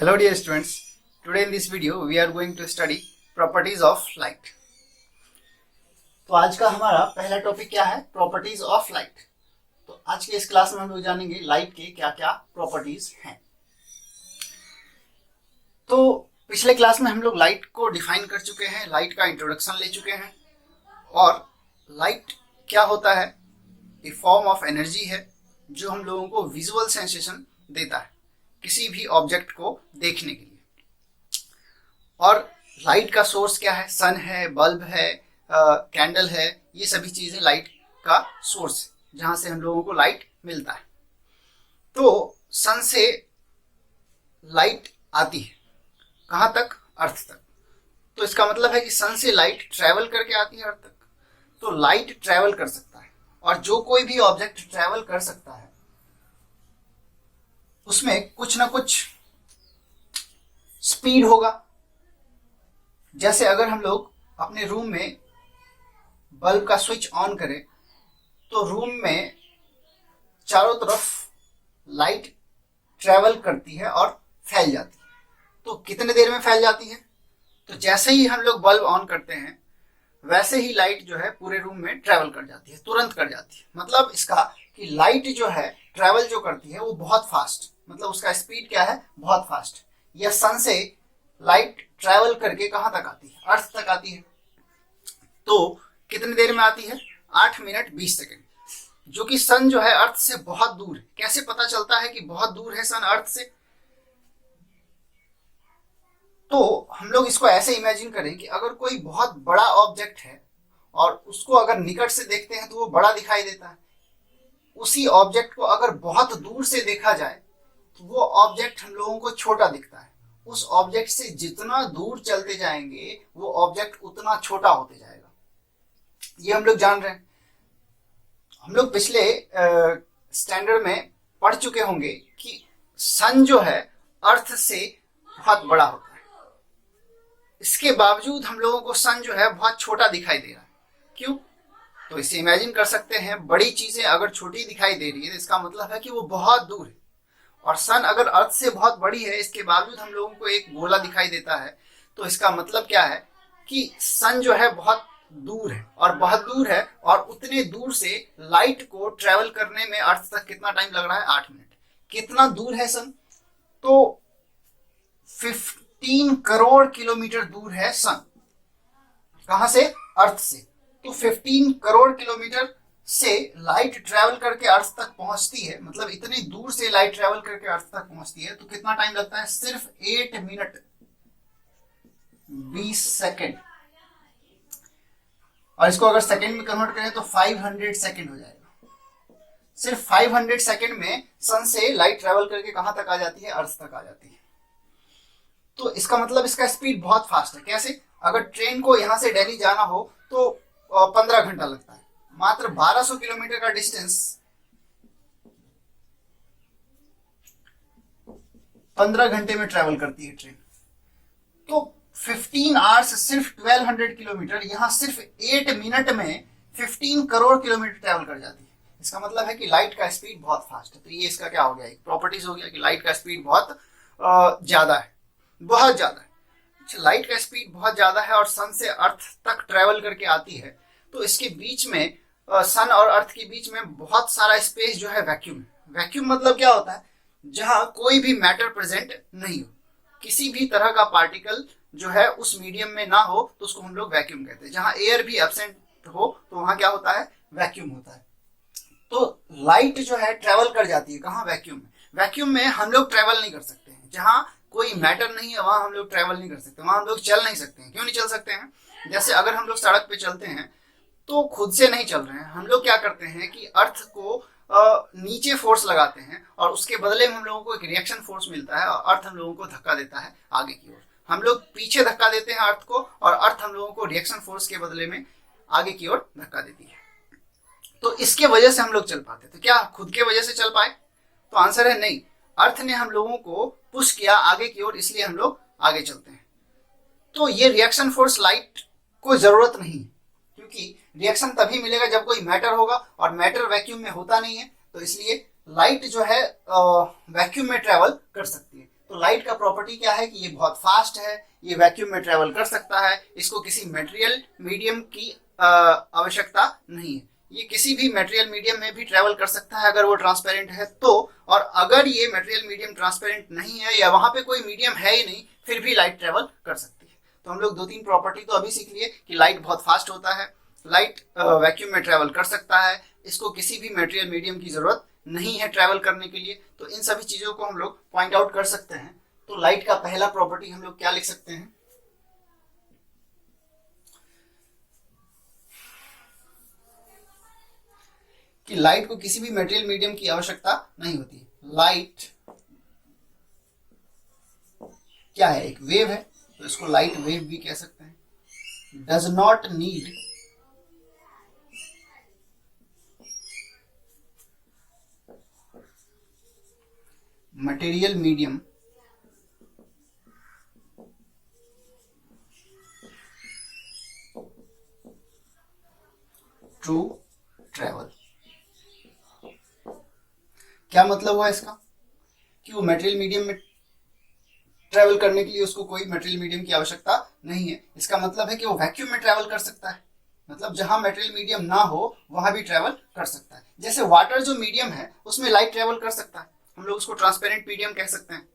Hello dear students, today in this video we are going to study properties of light. तो आज का हमारा पहला टॉपिक क्या है? Properties of light. तो आज के इस क्लास में हम लोग जानेंगे लाइट के क्या क्या प्रॉपर्टीज हैं. तो पिछले क्लास में हम लोग लाइट को डिफाइन कर चुके हैं, लाइट का इंट्रोडक्शन ले चुके हैं और लाइट क्या होता है? ए फॉर्म ऑफ एनर्जी है जो हम लोगों को विजुअल सेंसेशन देता है किसी भी ऑब्जेक्ट को देखने के लिए. और लाइट का सोर्स क्या है? सन है, बल्ब है, कैंडल है, ये सभी चीजें लाइट का सोर्स है जहां से हम लोगों को लाइट मिलता है. तो सन से लाइट आती है कहां तक? अर्थ तक. तो इसका मतलब है कि सन से लाइट ट्रैवल करके आती है अर्थ तक. तो लाइट ट्रैवल कर सकता है और जो कोई भी ऑब्जेक्ट ट्रैवल कर सकता है उसमें कुछ ना कुछ स्पीड होगा. जैसे अगर हम लोग अपने रूम में बल्ब का स्विच ऑन करें तो रूम में चारों तरफ लाइट ट्रैवल करती है और फैल जाती है. तो कितने देर में फैल जाती है? तो जैसे ही हम लोग बल्ब ऑन करते हैं वैसे ही लाइट जो है पूरे रूम में ट्रैवल कर जाती है, तुरंत कर जाती है. मतलब इसका कि लाइट जो है ट्रैवल जो करती है वो बहुत फास्ट, मतलब उसका स्पीड क्या है? बहुत फास्ट. या सन से लाइट ट्रैवल करके कहां तक आती है? अर्थ तक आती है. तो कितनी देर में आती है? 8 मिनट 20 सेकंड. जो कि सन जो है अर्थ से बहुत दूर है. कैसे पता चलता है कि बहुत दूर है सन अर्थ से? तो हम लोग इसको ऐसे इमेजिन करें कि अगर कोई बहुत बड़ा ऑब्जेक्ट है और उसको अगर निकट से देखते हैं तो वो बड़ा दिखाई देता है. उसी ऑब्जेक्ट को अगर बहुत दूर से देखा जाए तो वो ऑब्जेक्ट हम लोगों को छोटा दिखता है. उस ऑब्जेक्ट से जितना दूर चलते जाएंगे वो ऑब्जेक्ट उतना छोटा होते जाएगा. ये हम लोग जान रहे हैं. हम लोग पिछले स्टैंडर्ड में पढ़ चुके होंगे कि सन जो है अर्थ से बहुत बड़ा होता है. इसके बावजूद हम लोगों को सन जो है बहुत छोटा दिखाई दे रहा है. क्यों? तो इसे इमेजिन कर सकते हैं, बड़ी चीजें अगर छोटी दिखाई दे रही है तो इसका मतलब है कि वो बहुत दूर है. और सन अगर अर्थ से बहुत बड़ी है इसके बावजूद हम लोगों को एक गोला दिखाई देता है तो इसका मतलब क्या है कि सन जो है बहुत दूर है और बहुत दूर है. और उतने दूर से लाइट को ट्रेवल करने में अर्थ तक कितना टाइम लग रहा है? 8 मिनट. कितना दूर है सन? तो 15 करोड़ किलोमीटर दूर है सन. कहां से? अर्थ से. तो 15 करोड़ किलोमीटर से लाइट ट्रैवल करके अर्थ तक पहुंचती है. मतलब इतनी दूर से लाइट ट्रैवल करके अर्थ तक पहुंचती है. तो कितना टाइम लगता है? सिर्फ 8 मिनट 20 सेकेंड. और इसको अगर सेकेंड में कन्वर्ट करें तो 500 सेकेंड हो जाएगा. सिर्फ 500 सेकेंड में सन से लाइट ट्रैवल करके कहां तक आ जाती है? अर्थ तक आ जाती है. तो इसका मतलब इसका स्पीड बहुत फास्ट है. कैसे? अगर ट्रेन को यहां से दिल्ली जाना हो तो 15 घंटा लगता है. मात्र 1200 किलोमीटर का डिस्टेंस 15 घंटे में ट्रैवल करती है ट्रेन. तो 15 आवर्स सिर्फ 1200 किलोमीटर यहां सिर्फ 8 मिनट में 15 करोड़ किलोमीटर ट्रैवल कर जाती है. इसका मतलब है कि लाइट का स्पीड बहुत फास्ट है. तो ये इसका क्या हो गया? एक प्रॉपर्टीज हो गया कि लाइट का स्पीड बहुत ज्यादा है, बहुत ज्यादा है. लाइट का स्पीड बहुत ज्यादा है और सन से अर्थ तक ट्रैवल करके आती है. तो इसके बीच में सन और अर्थ के बीच में बहुत सारा स्पेस जो है वैक्यूम है. वैक्यूम मतलब क्या होता है? जहां कोई भी मैटर प्रेजेंट नहीं हो, किसी भी तरह का पार्टिकल जो है उस मीडियम में ना हो तो उसको हम लोग वैक्यूम कहते हैं. जहां एयर भी एब्सेंट हो तो वहां क्या होता है? वैक्यूम होता है. तो लाइट जो है ट्रैवल कर जाती है कहां? वैक्यूम में. वैक्यूम में हम लोग ट्रैवल नहीं कर सकते हैं. जहां कोई मैटर नहीं है वहां हम लोग ट्रैवल नहीं कर सकते, वहां हम लोग चल नहीं सकते हैं. क्यों नहीं चल सकते हैं? जैसे अगर हम लोग सड़क पे चलते हैं तो खुद से नहीं चल रहे हैं. हम लोग क्या करते हैं कि अर्थ को नीचे फोर्स लगाते हैं और उसके बदले में हम लोगों को एक रिएक्शन फोर्स मिलता है और अर्थ हम लोगों को धक्का देता है आगे की ओर. हम लोग पीछे धक्का देते हैं अर्थ को और अर्थ हम लोगों को रिएक्शन फोर्स के बदले में आगे की ओर धक्का देती है. तो इसके वजह से हम लोग चल पाते. तो क्या खुद के वजह से चल पाए? तो आंसर है नहीं. अर्थ ने हम लोगों को पुश किया आगे की ओर, इसलिए हम लोग आगे चलते हैं. तो ये रिएक्शन फोर्स लाइट को जरूरत नहीं है क्योंकि रिएक्शन तभी मिलेगा जब कोई मैटर होगा और मैटर वैक्यूम में होता नहीं है. तो इसलिए लाइट जो है वैक्यूम में ट्रैवल कर सकती है. तो लाइट का प्रॉपर्टी क्या है कि ये बहुत फास्ट है, ये वैक्यूम में ट्रेवल कर सकता है, इसको किसी मटेरियल मीडियम की आवश्यकता नहीं है। ये किसी भी मटेरियल मीडियम में भी ट्रेवल कर सकता है अगर वो ट्रांसपेरेंट है तो, और अगर ये मटेरियल मीडियम ट्रांसपेरेंट नहीं है या वहां पे कोई मीडियम है ही नहीं, फिर भी लाइट ट्रेवल कर सकती है। तो हम लोग 2-3 प्रॉपर्टी तो अभी सीख लिए कि लाइट बहुत फास्ट होता है, लाइट वैक्यूम में ट्रेवल कर सकता है, इसको किसी भी मटेरियल मीडियम की जरूरत नहीं है ट्रेवल करने के लिए। तो इन सभी चीजों को हम लोग पॉइंट आउट कर सकते हैं। तो लाइट का पहला प्रॉपर्टी हम लोग क्या लिख सकते हैं कि लाइट को किसी भी मटेरियल मीडियम की आवश्यकता नहीं होती। लाइट क्या है, एक वेव है, तो इसको लाइट वेव भी कह सकते हैं। Does not need material medium to travel. क्या मतलब हुआ इसका कि वो मटेरियल मीडियम में ट्रेवल करने के लिए उसको कोई मटेरियल मीडियम की आवश्यकता नहीं है। इसका मतलब है कि वो वैक्यूम में ट्रेवल कर सकता है, मतलब जहां मटेरियल मीडियम ना हो वहां भी ट्रेवल कर सकता है। जैसे वाटर जो मीडियम है उसमें लाइट ट्रेवल कर सकता है, हम लोग उसको ट्रांसपेरेंट मीडियम कह सकते हैं,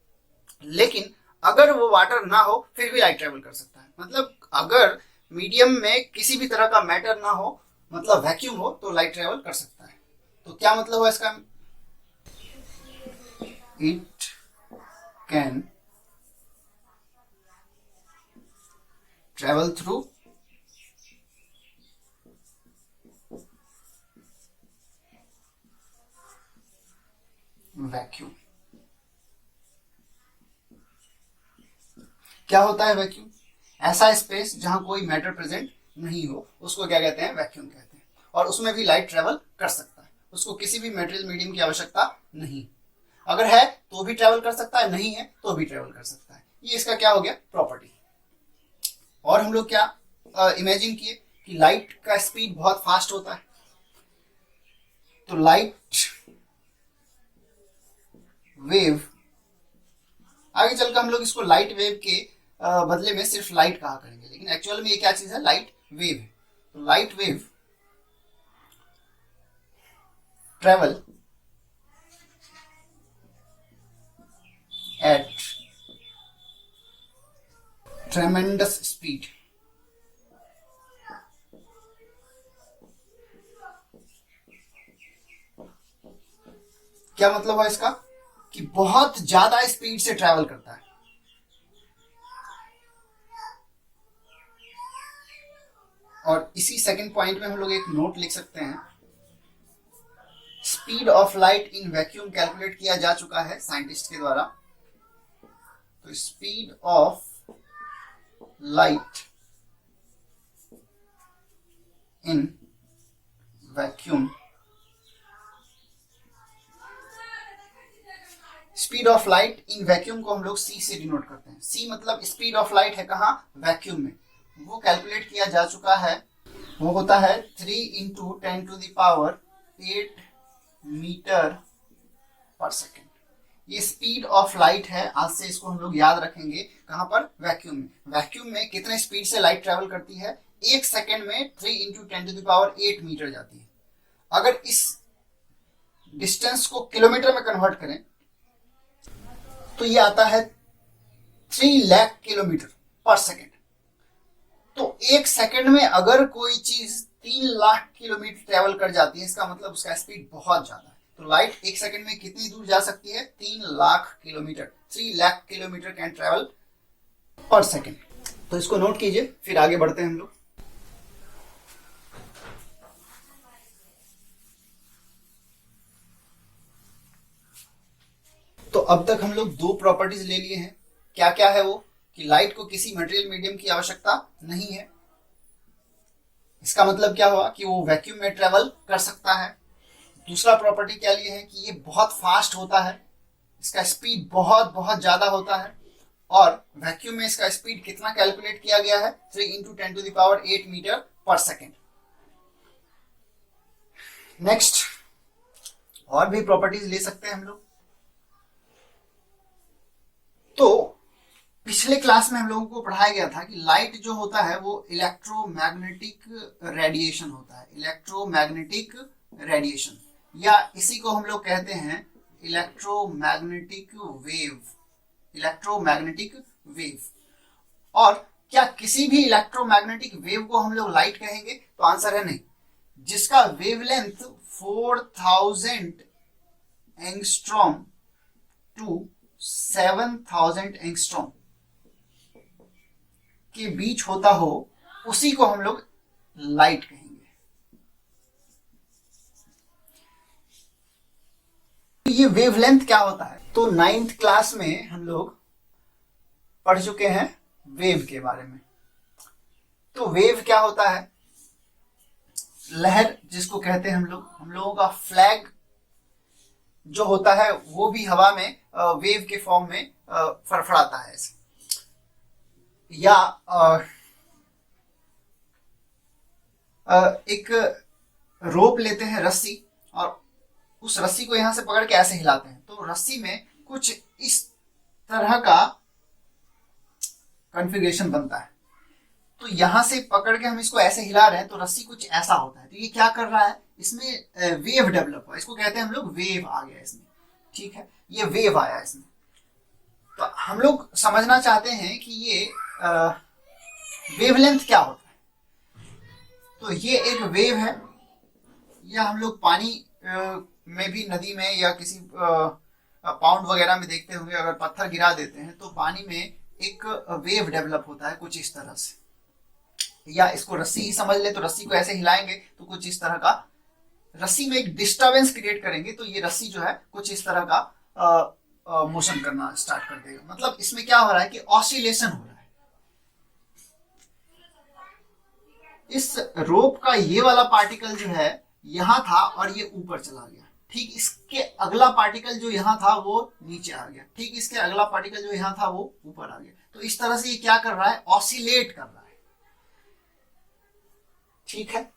लेकिन अगर वो वाटर ना हो फिर भी लाइट ट्रेवल कर सकता है। मतलब अगर मीडियम में किसी भी तरह का मैटर ना हो, मतलब वैक्यूम हो, तो लाइट ट्रेवल कर सकता है। तो क्या मतलब हुआ इसका, it can travel through vacuum. क्या होता है वैक्यूम? ऐसा स्पेस जहां कोई मैटर प्रेजेंट नहीं हो, उसको क्या कहते हैं, वैक्यूम कहते हैं। और उसमें भी लाइट ट्रेवल कर सकता है, उसको किसी भी मटेरियल मीडियम की आवश्यकता नहीं। अगर है तो भी ट्रेवल कर सकता है, नहीं है तो भी ट्रेवल कर सकता है। ये इसका क्या हो गया, प्रॉपर्टी। और हम लोग क्या इमेजिन किए कि लाइट का स्पीड बहुत फास्ट होता है, तो लाइट वेव, आगे चलकर हम लोग इसको लाइट वेव के बदले में सिर्फ लाइट कहा करेंगे, लेकिन एक्चुअल में ये क्या चीज है, लाइट वेव है। तो light wave travel eight ट्रेमेंडस speed. क्या मतलब है इसका कि बहुत ज्यादा स्पीड से ट्रैवल करता है। और इसी सेकंड पॉइंट में हम लोग एक नोट लिख सकते हैं, speed of light in vacuum calculate किया जा चुका है साइंटिस्ट के द्वारा। तो speed of light in vacuum, speed of light in vacuum को हम लोग सी से डिनोट करते हैं। सी मतलब स्पीड ऑफ लाइट है कहाँ, वैक्यूम में। वो कैलकुलेट किया जा चुका है, वो होता है 3 × 10⁸ मीटर पर सेकेंड। ये स्पीड ऑफ लाइट है, आज से इसको हम लोग याद रखेंगे कहां पर, वैक्यूम में। वैक्यूम में कितने स्पीड से लाइट ट्रेवल करती है, 1 सेकेंड में 3 × 10⁸ मीटर जाती है। अगर इस डिस्टेंस को किलोमीटर में कन्वर्ट करें तो ये आता है 3 लाख किलोमीटर पर सेकेंड। तो 1 सेकेंड में अगर कोई चीज 3 लाख किलोमीटर ट्रेवल कर जाती है, इसका मतलब उसका स्पीड बहुत ज्यादा है। तो लाइट 1 सेकेंड में कितनी दूर जा सकती है, 3 lakh kilometre. 3 lakh kilometre can travel पर सेकेंड। तो इसको नोट कीजिए, फिर आगे बढ़ते हैं हम लोग। तो अब तक हम लोग 2 प्रॉपर्टीज ले लिए हैं। क्या क्या है वो, कि लाइट को किसी मटेरियल मीडियम की आवश्यकता नहीं है, इसका मतलब क्या हुआ कि वो वैक्यूम में ट्रेवल कर सकता है। दूसरा प्रॉपर्टी क्या लिए है कि ये बहुत फास्ट होता है, इसका स्पीड बहुत बहुत ज्यादा होता है। और वैक्यूम में इसका स्पीड कितना कैलकुलेट किया गया है, 3 × 10⁸ मीटर पर सेकेंड। नेक्स्ट और भी प्रॉपर्टीज ले सकते हैं हम लोग। तो पिछले क्लास में हम लोगों को पढ़ाया गया था कि लाइट जो होता है वो इलेक्ट्रोमैग्नेटिक रेडिएशन होता है, इलेक्ट्रोमैग्नेटिक रेडिएशन, या इसी को हम लोग कहते हैं इलेक्ट्रोमैग्नेटिक वेव, इलेक्ट्रोमैग्नेटिक वेव। और क्या किसी भी इलेक्ट्रोमैग्नेटिक वेव को हम लोग लाइट कहेंगे? तो आंसर है नहीं। जिसका वेवलेंथ 4000 एंगस्ट्रॉम टू 7000 एंगस्ट्रॉम के बीच होता हो उसी को हम लोग लाइट कहेंगे। ये वेवलेंथ क्या होता है? तो 9th क्लास में हम लोग पढ़ चुके हैं वेव के बारे में। तो वेव क्या होता है? लहर जिसको कहते हैं हम लोगों का फ्लैग जो होता है वो भी हवा में वेव के फॉर्म में फड़फड़ाता है ऐसे। या एक रोप लेते हैं, रस्सी, और उस रस्सी को यहां से पकड़ के ऐसे हिलाते हैं तो रस्सी में कुछ इस तरह का कॉन्फ़िगरेशन बनता है। तो यहां से पकड़ के हम इसको ऐसे हिला रहे हैं तो रस्सी कुछ ऐसा होता है। तो ये क्या कर रहा है? इसमें वेव डेवलप हुआ, इसको कहते हैं हम लोग वेव आ गया इसमें। ठीक है, ये वेव आया इसमें। तो हम लोग समझना चाहते हैं कि ये वेवलेंथ क्या होता है। तो ये एक वेव है, या हम लोग पानी में भी, नदी में या किसी पाउंड वगैरह में देखते होंगे, अगर पत्थर गिरा देते हैं तो पानी में एक वेव डेवलप होता है कुछ इस तरह से। या इसको रस्सी ही समझ ले, तो रस्सी को ऐसे हिलाएंगे तो कुछ इस तरह का, रस्सी में एक डिस्टर्बेंस क्रिएट करेंगे तो ये रस्सी जो है कुछ इस तरह का मोशन करना स्टार्ट कर देगा। मतलब इसमें क्या हो रहा है कि ऑसिलेशन हो रहा है। इस रोप का ये वाला पार्टिकल जो है यहां था और ये ऊपर चला गया। ठीक इसके अगला पार्टिकल जो यहां था वो नीचे आ गया। ठीक इसके अगला पार्टिकल जो यहां था वो ऊपर आ गया। तो इस तरह से ये क्या कर रहा है? ऑसिलेट कर रहा है। ठीक है,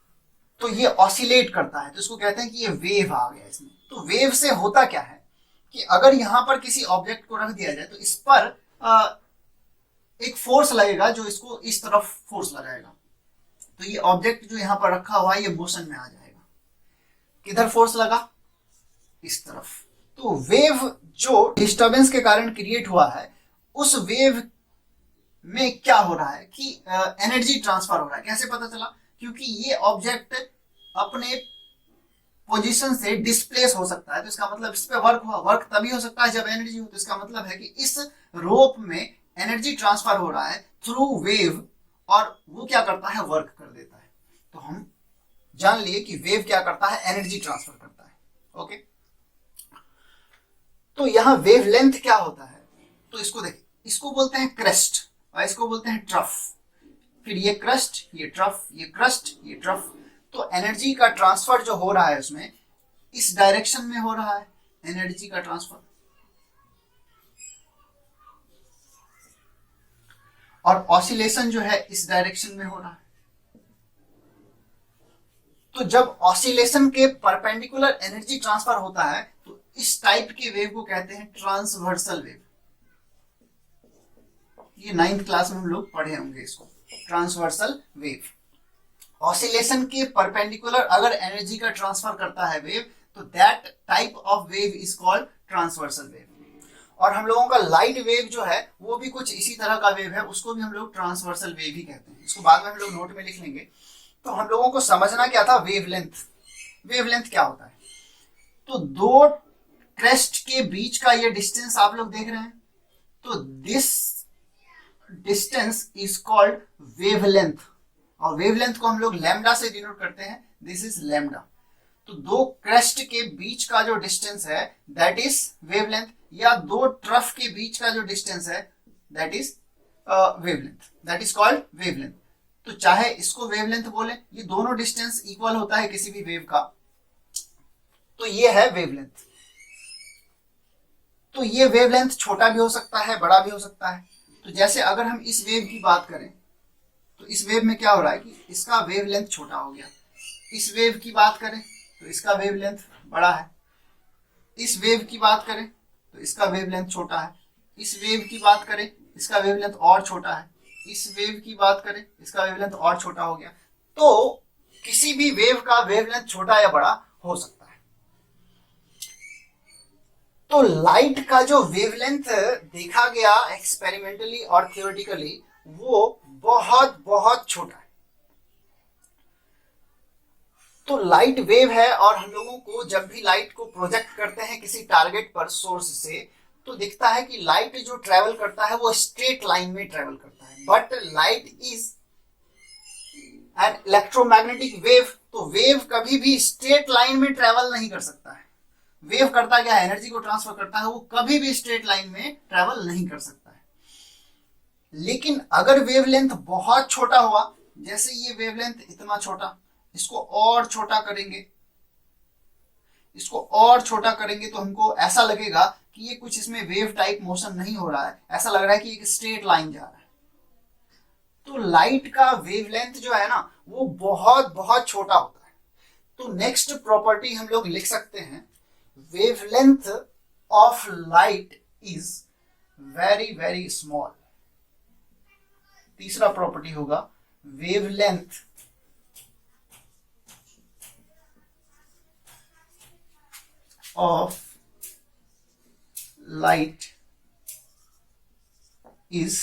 तो ये ऑसिलेट करता है, तो इसको कहते हैं कि ये वेव आ गया इसमें। तो वेव से होता क्या है कि अगर यहां पर किसी ऑब्जेक्ट को रख दिया जाए तो इस पर एक फोर्स लगेगा जो इसको इस तरफ फोर्स लगाएगा। तो ये ऑब्जेक्ट जो यहां पर रखा हुआ है ये मोशन में आ जाएगा। किधर फोर्स लगा? इस तरफ। तो वेव जो डिस्टर्बेंस के कारण क्रिएट हुआ है, उस वेव में क्या हो रहा है कि एनर्जी ट्रांसफर हो रहा है। कैसे पता चला? क्योंकि ये ऑब्जेक्ट अपने पोजीशन से डिस्प्लेस हो सकता है, तो इसका मतलब इस पे वर्क हुआ। वर्क तभी हो सकता है जब एनर्जी हो। तो इसका मतलब है कि इस रोप में एनर्जी ट्रांसफर हो रहा है थ्रू वेव, और वो क्या करता है? वर्क कर देता है। तो हम जान लिए कि वेव क्या करता है? एनर्जी ट्रांसफर करता है। ओके, तो यहां वेवलेंथ क्या होता है? तो इसको देखिए, इसको बोलते हैं क्रेस्ट और इसको बोलते हैं ट्रफ। फिर ये क्रस्ट, ये ट्रफ, ये क्रस्ट, ये ट्रफ। तो एनर्जी का ट्रांसफर जो हो रहा है उसमें इस डायरेक्शन में हो रहा है एनर्जी का ट्रांसफर, और ऑसिलेशन जो है इस डायरेक्शन में हो रहा है। तो जब ऑसिलेशन के परपेंडिकुलर एनर्जी ट्रांसफर होता है तो इस टाइप के वेव को कहते हैं ट्रांसवर्सल वेव। ये 9th क्लास में हम लोग पढ़े होंगे इसको, ट्रांसवर्सल वेव। ऑसिलेशन के परपेंडिकुलर अगर एनर्जी का ट्रांसफर करता है वेव, तो that type of wave is called transversal wave. और हम लोगों का लाइट वेव जो है वो भी कुछ इसी तरह का वेव है, उसको भी हम लोग ट्रांसवर्सल वेव ही कहते हैं। इसको बाद में हम लोग नोट में लिख लेंगे। तो हम लोगों को समझना क्या था? वेवलेंथ। वेवलेंथ क्या होता है? तो दो क्रेस्ट के बीच का ये डिस्टेंस आप लोग देख रहे हैं, तो this distance is called wavelength. और वेवलेंथ को हम लोग लैम्डा से डिनोट करते हैं। This is lambda. तो दो क्रेस्ट के बीच का जो डिस्टेंस है दैट इज वेवलेंथ, या दो ट्रफ के बीच का जो डिस्टेंस है that is wavelength, that is called wavelength. तो चाहे इसको वेवलेंथ बोले, ये दोनों डिस्टेंस इक्वल होता है किसी भी वेव का, तो ये है वेवलेंथ। तो ये वेवलेंथ छोटा भी हो सकता है, बड़ा भी हो सकता है। तो जैसे अगर हम इस वेव की बात करें तो इस वेव में क्या हो रहा है कि इसका वेवलेंथ छोटा हो गया। इस वेव की बात करें तो इसका वेवलेंथ बड़ा है। इस वेव की बात करें तो इसका वेवलेंथ छोटा है। इस वेव की बात करें, इसका वेवलेंथ और छोटा है, इस वेव की बात करें, इसका वेवलेंथ और छोटा हो गया। तो किसी भी वेव का वेवलेंथ छोटा या बड़ा हो सकता है। तो लाइट का जो वेवलेंथ देखा गया एक्सपेरिमेंटली और थियोरेटिकली वो बहुत बहुत छोटा है। तो लाइट वेव है और हम लोगों को जब भी लाइट को प्रोजेक्ट करते हैं किसी टारगेट पर सोर्स से, तो दिखता है कि लाइट जो ट्रेवल करता है वो स्ट्रेट लाइन में ट्रेवल करता है। But light is an electromagnetic wave, तो वेव कभी भी स्ट्रेट लाइन में ट्रेवल नहीं कर सकता है। वेव करता क्या है, एनर्जी को ट्रांसफर करता है, वो कभी भी स्ट्रेट लाइन में ट्रेवल नहीं कर सकता है। लेकिन अगर वेवलेंथ बहुत छोटा हुआ, जैसे ये वेवलेंथ इतना छोटा, इसको और छोटा करेंगे, इसको और छोटा करेंगे तो हमको ऐसा लगेगा कि ये कुछ इसमें वेव टाइप मोशन नहीं हो रहा है, ऐसा लग रहा है कि एक स्ट्रेट लाइन जा रहा है। तो लाइट का वेवलेंथ जो है ना वो बहुत बहुत छोटा होता है। तो नेक्स्ट प्रॉपर्टी हम लोग लिख सकते हैं, wavelength of light is very very small. तीसरा प्रॉपर्टी होगा wavelength of light is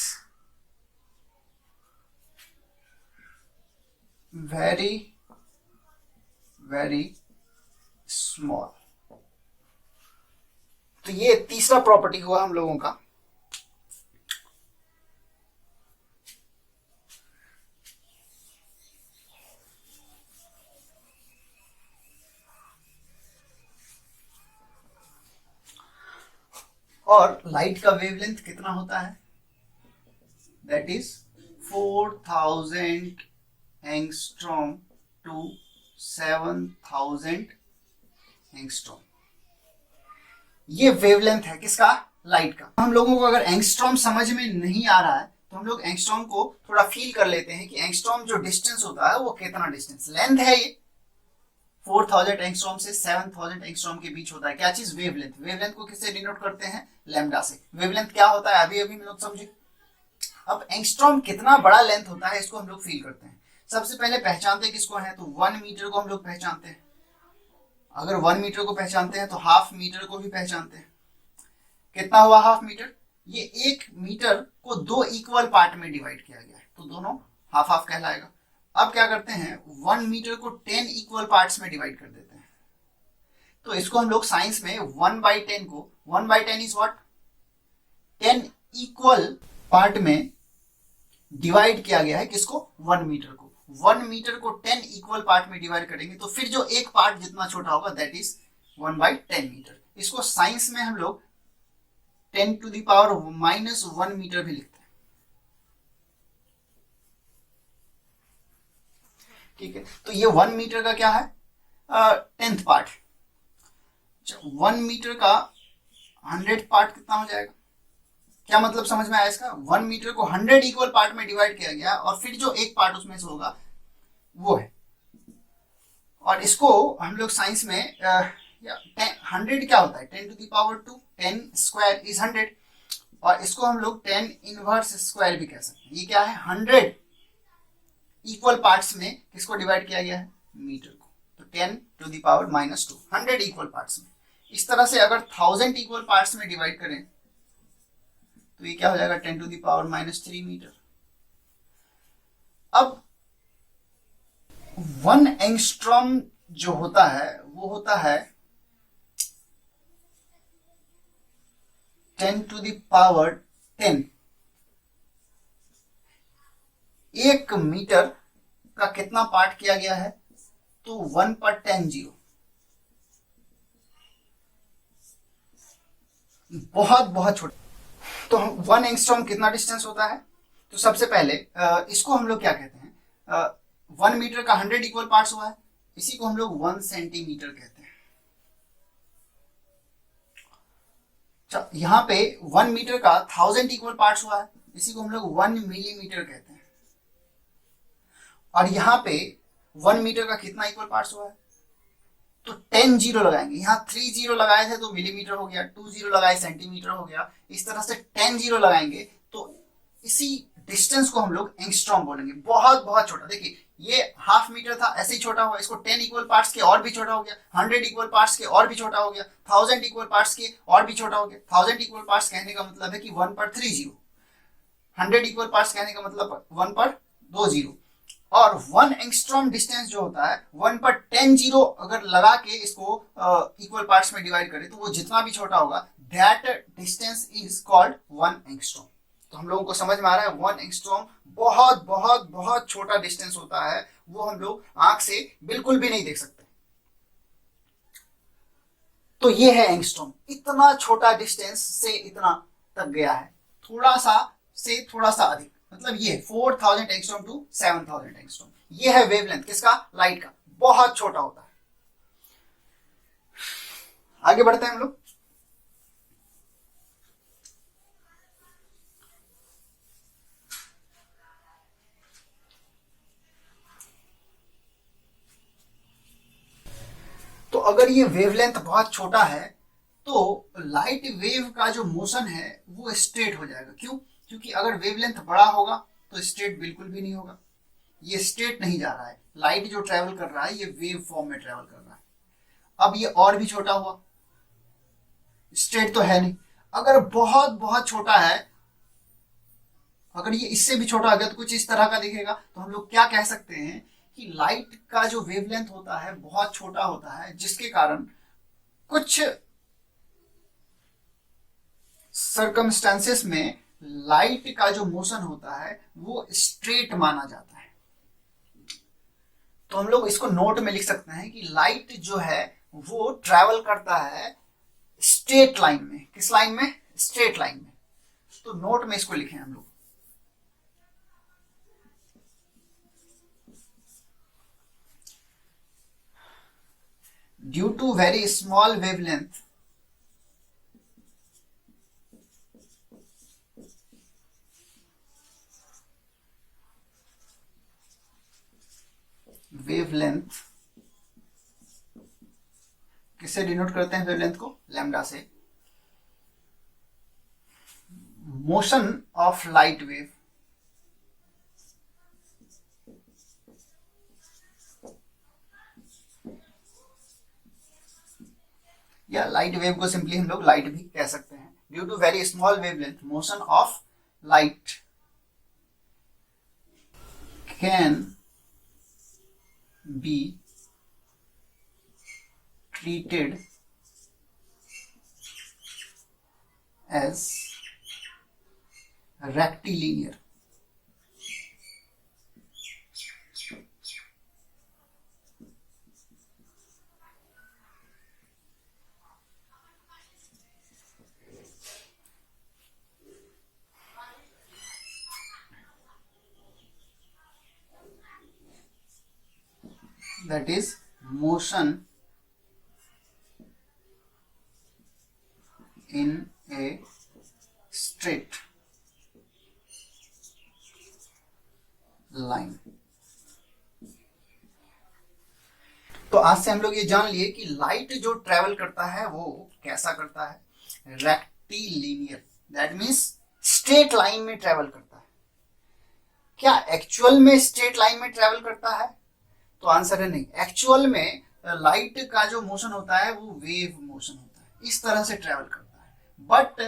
very very small। तो ये तीसरा प्रॉपर्टी हुआ हम लोगों का। और लाइट का वेवलेंथ कितना होता है, that is 4000 angstrom to 7000 angstrom. ये वेवलेंथ है किसका, लाइट का। हम लोगों को अगर एंगस्ट्रॉम समझ में नहीं आ रहा है तो हम लोग एंगस्ट्रॉम को थोड़ा फील कर लेते हैं कि एंगस्ट्रॉम जो डिस्टेंस होता है वो कितना डिस्टेंस, लेंथ है ये 4000 एंगस्ट्रॉम से 7000 एंगस्ट्रॉम के बीच होता है। क्या चीज, वेवलेंथ। वेवलेंथ को किससे डिनोट करते हैं, लैम्डा से। वेवलेंथ क्या होता है अभी अभी हम लोग समझे। अब एंगस्ट्रॉम कितना बड़ा लेंथ होता है इसको हम लोग फील करते हैं। सबसे पहले पहचानते किसको है, तो 1 मीटर को हम लोग पहचानते हैं। अगर 1 मीटर को पहचानते हैं तो हाफ मीटर को भी पहचानते हैं। कितना हुआ हाफ मीटर, ये 1 मीटर को 2 इक्वल पार्ट में डिवाइड किया गया है, तो दोनों हाफ हाफ कहलाएगा। अब क्या करते हैं, 1 मीटर को 10 इक्वल पार्ट्स में डिवाइड कर देते हैं। तो इसको हम लोग साइंस में 1/10 को 1/10 इज व्हाट, 10 इक्वल पार्ट में डिवाइड किया गया है किसको, 1 मीटर को। 1 मीटर को 10 इक्वल पार्ट में डिवाइड करेंगे तो फिर जो एक पार्ट जितना छोटा होगा दैट इज 1/10 मीटर। इसको साइंस में हम लोग 10⁻⁻1 मीटर भी लिखते हैं। ठीक है, तो ये 1 मीटर का क्या है, 10th पार्ट। 1 मीटर का 100 पार्ट कितना हो जाएगा, क्या मतलब समझ में आया इसका। 1 मीटर को 100 इक्वल पार्ट में डिवाइड किया गया और फिर जो एक पार्ट उसमें से होगा वो है। और इसको हम लोग साइंस में 100 क्या होता है, 10⁻², 10 स्क्वायर इज 100, और इसको हम लोग 10 इनवर्स स्क्वायर भी कह सकते हैं। ये क्या है, 100 इक्वल पार्ट्स में किसको डिवाइड किया गया है, मीटर को, तो 10⁻², 100 इक्वल पार्ट्स में। इस तरह से अगर 1000 इक्वल पार्ट्स में डिवाइड करें तो ये क्या हो जाएगा, 10⁻³ मीटर। अब 1 एंगस्ट्रॉम जो होता है वो होता है 10⁻10। 1 मीटर का कितना पार्ट किया गया है, तो 1/10 जीरो। बहुत बहुत छोटा। तो 1 एंगस्ट्रॉम कितना डिस्टेंस होता है, तो सबसे पहले इसको हम लोग क्या कहते हैं, 1 मीटर का 100 इक्वल पार्ट्स हुआ है, इसी को हम लोग 1 सेंटीमीटर कहते हैं। यहाँ पे 1 मीटर का 1000 इक्वल पार्ट्स हुआ है, इसी को हम लोग 1 मिलीमीटर कहते हैं। और यहाँ पे 1 मीटर का कितना इक्वल पार्ट्स हुआ है, तो 10 जीरो लगाएंगे, यहाँ 3 जीरो लगाए थे तो मिलीमीटर हो गया, 2 जीरो लगाए सेंटीमीटर हो गया, इस तरह से 10 जीरो लगाएंगे तो इसी डिस्टेंस को हम लोग एंगस्ट्रॉम बोलेंगे। बहुत बहुत छोटा, देखिए ये हाफ मीटर था, ऐसे ही छोटा हुआ, इसको 10 इक्वल पार्ट्स के और भी छोटा हो गया, 100 इक्वल पार्ट्स के और भी छोटा हो गया, 1000 इक्वल पार्ट्स के और भी छोटा हो गया। 1000 इक्वल पार्ट्स कहने का मतलब है कि 1 पर 3 जीरो, 100 इक्वल पार्ट्स कहने का मतलब 1 पर 2 जीरो, और 1 एंगस्ट्रॉम डिस्टेंस जो होता है 1 पर 10 जीरो अगर लगा के इसको इक्वल पार्ट्स में डिवाइड करें तो वो जितना भी छोटा होगा that distance is called 1 angstrom. तो हम लोगों को समझ में आ रहा है 1 एंगस्ट्रॉम बहुत बहुत बहुत छोटा डिस्टेंस होता है, वो हम लोग आंख से बिल्कुल भी नहीं देख सकते। तो ये है एंगस्ट्रॉम, इतना छोटा डिस्टेंस से इतना तक गया है, थोड़ा सा से थोड़ा सा अधिक, मतलब ये 4000 एंगस्ट्रॉम टू 7000 एंगस्ट्रॉम। ये है वेवलेंथ किसका, लाइट का, बहुत छोटा होता है। आगे बढ़ते हैं हम लोग। तो अगर ये वेवलेंथ बहुत छोटा है तो लाइट वेव का जो मोशन है वो स्ट्रेट हो जाएगा। क्यों? क्योंकि अगर वेवलेंथ बड़ा होगा तो स्ट्रेट बिल्कुल भी नहीं होगा, ये स्ट्रेट नहीं जा रहा है, लाइट जो ट्रेवल कर रहा है ये वेव फॉर्म में ट्रेवल कर रहा है। अब ये और भी छोटा हुआ, स्ट्रेट तो है नहीं। अगर बहुत बहुत छोटा है, अगर ये इससे भी छोटा अगर तो कुछ इस तरह का दिखेगा, तो हम लोग क्या कह सकते हैं कि लाइट का जो वेवलेंथ होता है बहुत छोटा होता है, जिसके कारण कुछ सर्कमस्टेंसेस में लाइट का जो मोशन होता है वो स्ट्रेट माना जाता है। तो हम लोग इसको नोट में लिख सकते हैं कि लाइट जो है वो ट्रैवल करता है स्ट्रेट लाइन में। किस लाइन में? स्ट्रेट लाइन में। तो नोट में इसको लिखें हम लोग। Due to very small wavelength, wavelength किससे डिनोट करते हैं वेवलेंथ को? लैम्डा से। मोशन ऑफ लाइट वेव या लाइट वेव को सिंपली हम लोग लाइट भी कह सकते हैं। Due to very small wavelength, motion of light can be treated as rectilinear. That is motion in a straight line. तो आज से हम लोग ये जान लिए कि लाइट जो ट्रेवल करता है वो कैसा करता है, rectilinear, that means straight line में ट्रेवल करता है। क्या एक्चुअल में स्ट्रेट लाइन में ट्रेवल करता है? तो आंसर है नहीं। एक्चुअल में लाइट का जो मोशन होता है वो वेव मोशन होता है, इस तरह से ट्रेवल करता है। But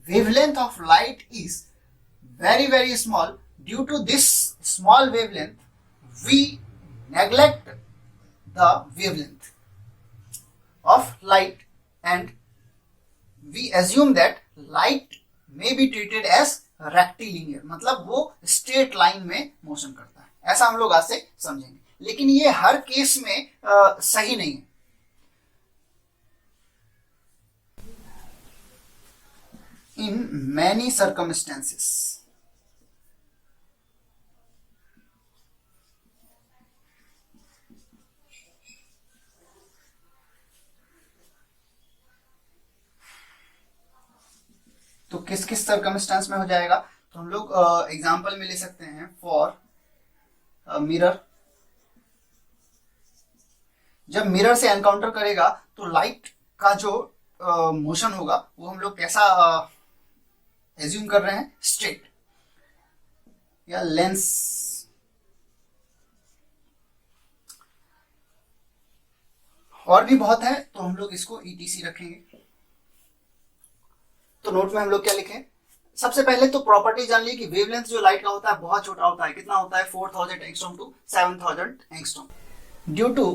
wavelength of light is very very small. Due to this small wavelength, we neglect the wavelength of light and we assume that light may be treated as rectilinear, मतलब वो straight line में motion करता है, ऐसा हम लोग आज से समझेंगे। लेकिन ये हर केस में सही नहीं है। In many circumstances, तो किस किस सर्कमस्टेंस में हो जाएगा? तो हम लोग एग्जांपल में ले सकते हैं। फॉर मिरर, जब मिरर से एनकाउंटर करेगा तो लाइट का जो मोशन होगा वो हम लोग कैसा एज्यूम कर रहे हैं, स्ट्रेट या लेंस। और भी बहुत है तो हम लोग इसको ETC रखेंगे। तो नोट में हम लोग क्या लिखें, सबसे पहले तो प्रॉपर्टी जान ली कि वेवलेंथ जो लाइट का होता है बहुत छोटा होता है। कितना होता है, 4000 angstrom to 7000 angstrom. Due to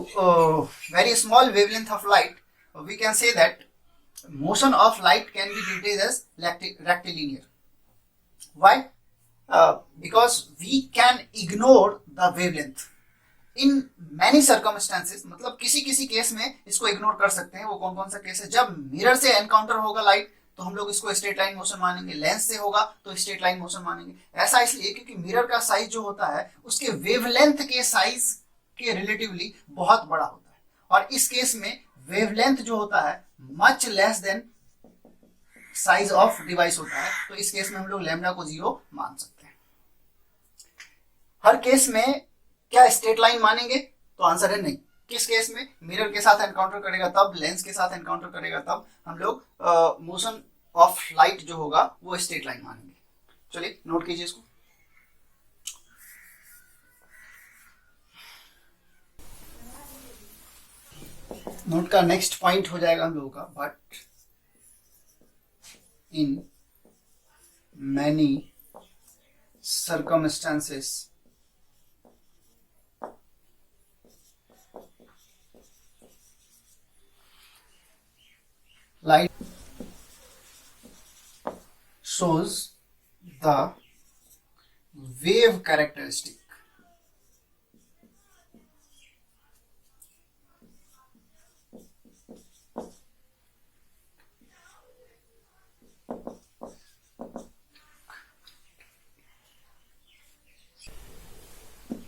very small wavelength of light we can say that motion of light can be treated as rectilinear. Why? Because we can ignore the wavelength in many circumstances. मतलब किसी किसी case में इसको ignore कर सकते हैं। वो कौन कौन सा केस है, जब मिरर से एनकाउंटर होगा लाइट तो हम लोग इसको स्ट्रेट लाइन मोशन मानेंगे, लेंस से होगा तो स्ट्रेट लाइन मोशन मानेंगे। ऐसा इसलिए क्योंकि मिरर का साइज जो होता है उसके वेवलेंथ के साइज के रिलेटिवली बहुत बड़ा होता है, और इस केस में वेवलेंथ जो होता है much less than size of device होता है। तो इस केस में हम लोग लैम्डा को 0 मान सकते हैं। हर केस में क्या स्ट्रेट लाइन मानेंगे, तो आंसर है नहीं। किस केस में, मिरर के साथ एनकाउंटर करेगा तब, लेंस के साथ एनकाउंटर करेगा तब हम लोग मोशन ऑफ लाइट जो होगा वो स्ट्रेट लाइन मानेंगे। चलिए नोट कीजिए इसको। नोट का नेक्स्ट पॉइंट हो जाएगा हम लोगों का, but in many circumstances light shows the wave characteristic.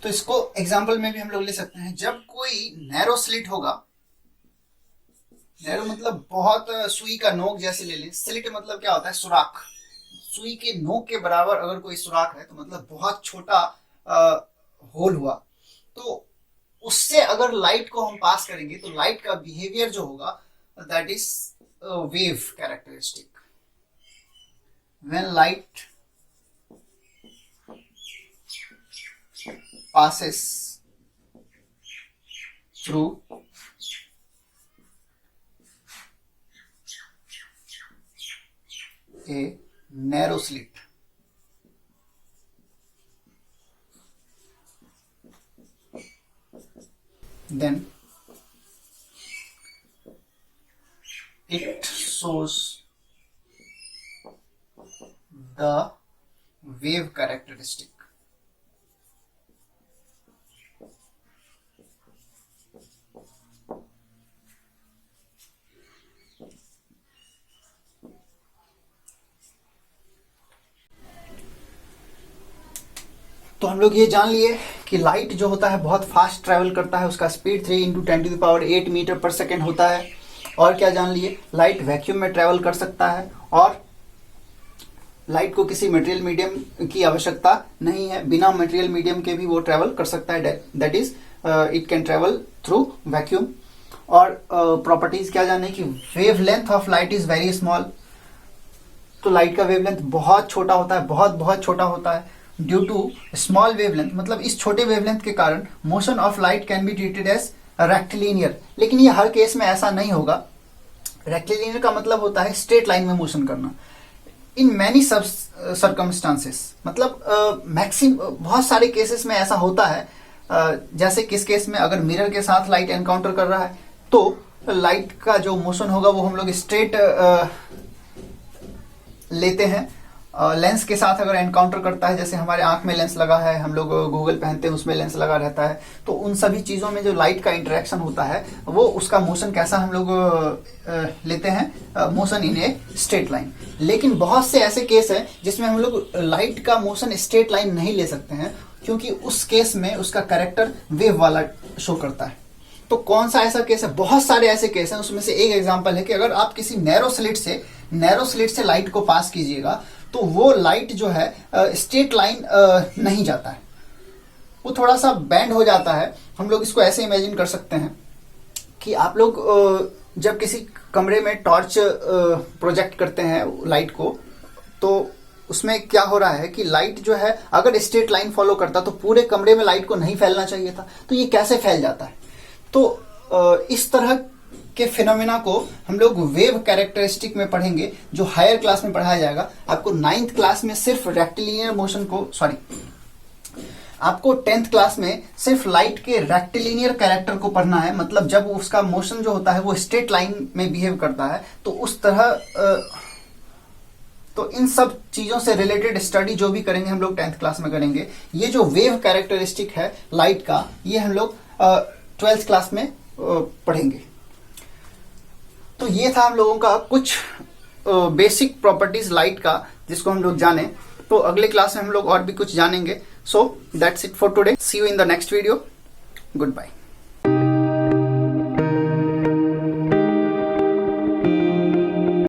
तो इसको एग्जाम्पल में भी हम लोग ले सकते हैं। जब कोई नैरो स्लिट होगा, नैरो मतलब बहुत सुई का नोक जैसे ले लें, स्लिट मतलब क्या होता है, सुराख। सुई के नोक के बराबर अगर कोई सुराख है तो मतलब बहुत छोटा होल हुआ। तो उससे अगर लाइट को हम पास करेंगे तो लाइट का बिहेवियर जो होगा that is wave characteristic. When light passes through a narrow slit, then it shows the wave characteristic. तो हम लोग ये जान लिए कि लाइट जो होता है बहुत फास्ट ट्रैवल करता है, उसका स्पीड 3 × 10⁸ मीटर पर सेकेंड होता है। और क्या जान लिए, लाइट वैक्यूम में ट्रैवल कर सकता है और लाइट को किसी मटेरियल मीडियम की आवश्यकता नहीं है, बिना मटेरियल मीडियम के भी वो ट्रैवल कर सकता है, that is it can travel through vacuum. और प्रॉपर्टीज क्या जाने कि wavelength of light is very small. तो लाइट का वेवलेंथ बहुत छोटा होता है, बहुत बहुत छोटा होता है। ड्यू टू स्मॉल वेवलेंथ मतलब इस छोटे वेवलेंथ के कारण motion of light can be treated as rectilinear. लेकिन ये हर केस में ऐसा नहीं होगा। रेक्टिलिनियर का मतलब होता है स्ट्रेट लाइन में मोशन करना। इन मैनी सर्कमस्टांसेस मतलब बहुत सारे केसेस में ऐसा होता है। जैसे किस केस में, अगर मिरर के साथ लाइट एनकाउंटर कर रहा है तो लाइट का जो मोशन होगा वो हम लोग स्ट्रेट लेते हैं। लेंस के साथ अगर एनकाउंटर करता है, जैसे हमारे आंख में लेंस लगा है, हम लोग गूगल पहनते हैं उसमें लेंस लगा रहता है, तो उन सभी चीज़ों में जो लाइट का इंटरेक्शन होता है वो उसका मोशन कैसा हम लोग लेते हैं, motion in a straight line. लेकिन बहुत से ऐसे केस हैं जिसमें हम लोग लाइट का मोशन स्ट्रेट लाइन नहीं ले सकते हैं, क्योंकि उस केस में उसका कैरेक्टर वेव वाला शो करता है। तो कौन सा ऐसा केस है, बहुत सारे ऐसे केस हैं। उसमें से एक एग्जाम्पल है कि अगर आप किसी नैरो स्लिट से लाइट को पास कीजिएगा तो वो लाइट जो है स्ट्रेट लाइन नहीं जाता है, वो थोड़ा सा बैंड हो जाता है। हम लोग इसको ऐसे इमेजिन कर सकते हैं कि आप लोग जब किसी कमरे में टॉर्च प्रोजेक्ट करते हैं लाइट को, तो उसमें क्या हो रहा है कि लाइट जो है अगर स्ट्रेट लाइन फॉलो करता तो पूरे कमरे में लाइट को नहीं फैलना चाहिए था, तो ये कैसे फैल जाता है। तो इस तरह के फिनोमेना को हम लोग वेव कैरेक्टरिस्टिक में पढ़ेंगे, जो हायर क्लास में पढ़ाया जाएगा। आपको 9th क्लास में सिर्फ रेक्टिलिनियर मोशन को, आपको 10th क्लास में सिर्फ लाइट के रेक्टिलिनियर कैरेक्टर को पढ़ना है। मतलब जब उसका मोशन जो होता है वो स्ट्रेट लाइन में बिहेव करता है, तो उस तरह तो इन सब चीजों से रिलेटेड स्टडी जो भी करेंगे हम लोग 10th क्लास में करेंगे। ये जो वेव कैरेक्टरिस्टिक है लाइट का, ये हम लोग 12th क्लास में पढ़ेंगे। तो ये था हम लोगों का कुछ बेसिक प्रॉपर्टीज लाइट का, जिसको हम लोग जाने। तो अगले क्लास में हम लोग और भी कुछ जानेंगे। So that's it for today, see you in the next video, good bye.